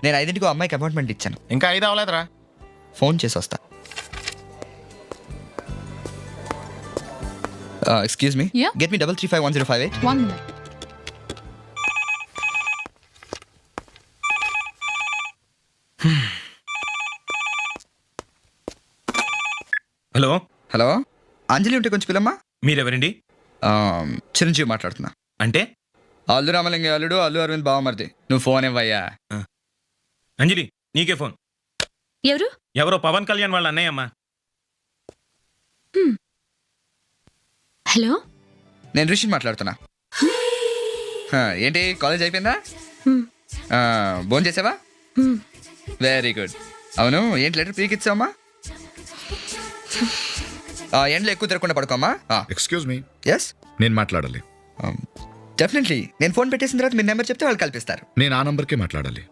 నేను 5ంటికి అమ్మాయికి అపాయింట్మెంట్ ఇచ్చాను. ఇంకా 5 అవ్వలేదురా. ఫోన్ చేసి వస్తా. Excuse me, Yeah? Get me 33510558. 1 minute. Hello, hello, Anjali ఉంటే కొంచెం పిల్లమ్మా. మీరెవరండి? చిరంజీవి మాట్లాడుతున్నా. అంటే అల్లు రామలింగ అల్లుడు, అల్లు అరవింద్ బావమరిది. నువ్వు ఫోన్ ఇవ్వయ్యా. అంజలి, నీకే ఫోన్. ఎవరు? ఎవరో పవన్ కళ్యాణ్ వాళ్ళ అన్నయ్యమ్మా. హలో. నేను రిషిని మాట్లాడుతున్నా. ఏంటి కాలేజ్ అయిపోయిందా? భోజనం చేసావా? Very good. అవును, ఏంటి లెటర్ పీకి ఇచ్చావమ్మా? ఎండ్లో ఎక్కువ తిరగకుండా పడుకోమ్మా. ఎక్స్క్యూజ్ మీ, ఎస్, నేను మాట్లాడాలి. డెఫినెట్లీ. నేను ఫోన్ పెట్టేసిన తర్వాత మీ నెంబర్ చెప్తే వాళ్ళు కల్పిస్తారు. నేను ఆ నంబర్కే మాట్లాడాలి.